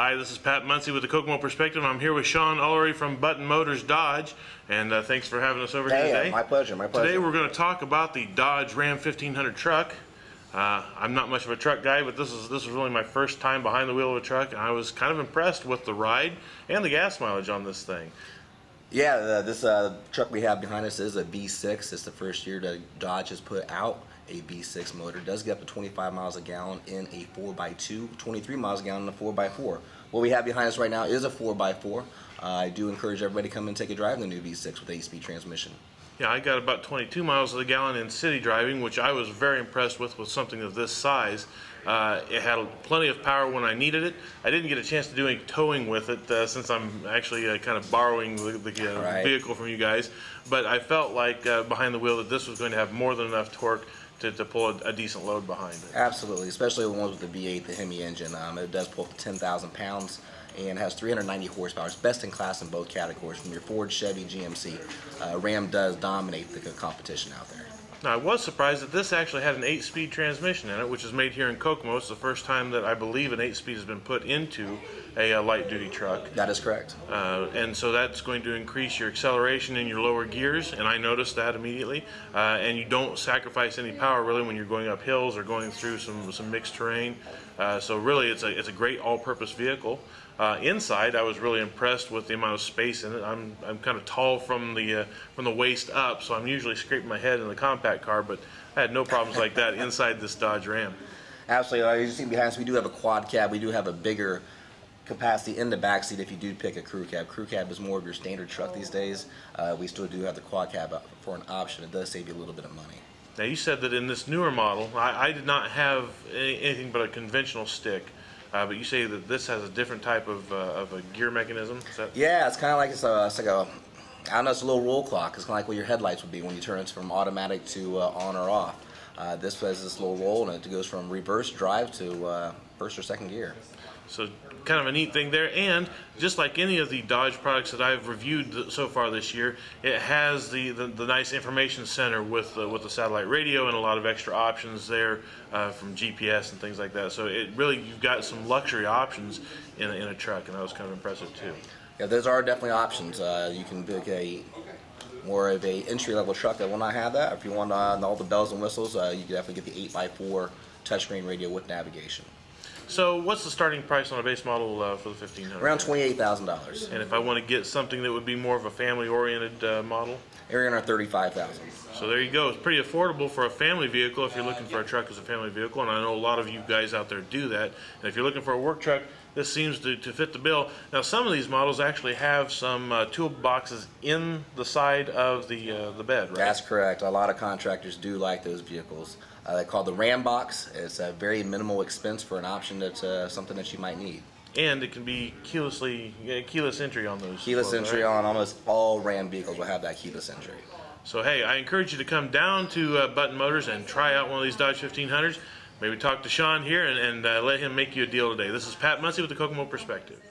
Hi, this is Pat Munsey with the Kokomo Perspective. I'm here with Shawn Ulery from Button Motors Dodge, and thanks for having us over here today. My pleasure, my pleasure. Today we're going to talk about the Dodge Ram 1500 truck. I'm not much of a truck guy, but this was really my first time behind the wheel of a truck, and I was kind of impressed with the ride and the gas mileage on this thing. Yeah, this truck we have behind us is a V6. It's the first year that Dodge has put out a V6 motor. It does get up to 25 miles a gallon in a 4x2, 23 miles a gallon in a 4x4. What we have behind us right now is a 4x4. I do encourage everybody to come and take a drive in the new V6 with 8-speed transmission. Yeah, I got about 22 miles a gallon in city driving, which I was very impressed with something of this size. It had plenty of power when I needed it. I didn't get a chance to do any towing with it since I'm actually kind of borrowing the vehicle from you guys. But I felt like behind the wheel that this was going to have more than enough torque to pull a decent load behind it. Absolutely, especially the ones with the V8, the Hemi engine. It does pull up to 10,000 pounds and has 390 horsepower. It's best in class in both categories, from your Ford, Chevy, GMC. Ram does dominate the competition out there. Now, I was surprised that this actually had an 8-speed transmission in it, which is made here in Kokomo. It's the first time that I believe an 8-speed has been put into a light-duty truck. That is correct. And so that's going to increase your acceleration in your lower gears, and I noticed that immediately. And you don't sacrifice any power really when you're going up hills or going through some mixed terrain. So really, it's a great all-purpose vehicle. Inside, I was really impressed with the amount of space in it. I'm kind of tall from the waist up, so I'm usually scraping my head in the compact car, but I had no problems like that inside this Dodge Ram. Absolutely. As you see behind us, we do have a quad cab. We do have a bigger capacity in the back seat if you do pick a crew cab. Crew cab is more of your standard truck these days. We still do have the quad cab for an option. It does save you a little bit of money. Now, you said that in this newer model, I did not have anything but a conventional stick. But you say that this has a different type of a gear mechanism? Yeah, it's kind of like it's like a, I don't know, it's a little roll clock. It's kind of like what your headlights would be when you turn it from automatic to on or off. This has this little roll, and it goes from reverse drive to first or second gear. So kind of a neat thing there, and just like any of the Dodge products that I've reviewed so far this year, it has the nice information center with the satellite radio and a lot of extra options there from GPS and things like that. So it really, you've got some luxury options in a truck, and that was kind of impressive too. Yeah, those are definitely options. You can pick a more of a entry-level truck that will not have that. If you want all the bells and whistles, you can definitely get the 8x4 touchscreen radio with navigation. So what's the starting price on a base model for the 1500? Around $28,000. And if I want to get something that would be more of a family-oriented model? Around $35,000. So there you go. It's pretty affordable for a family vehicle if you're looking for a truck as a family vehicle, and I know a lot of you guys out there do that. And if you're looking for a work truck, this seems to fit the bill. Now, some of these models actually have some toolboxes in the side of the bed, right? That's correct. A lot of contractors do like those vehicles. They're called the Ram box. It's a very minimal expense for an option that's something that you might need. And it can be keyless entry on those. Keyless entry on almost all Ram vehicles will have that keyless entry. So hey, I encourage you to come down to Button Motors and try out one of these Dodge 1500s. Maybe talk to Shawn here and let him make you a deal today. This is Pat Munsey with the Kokomo Perspective.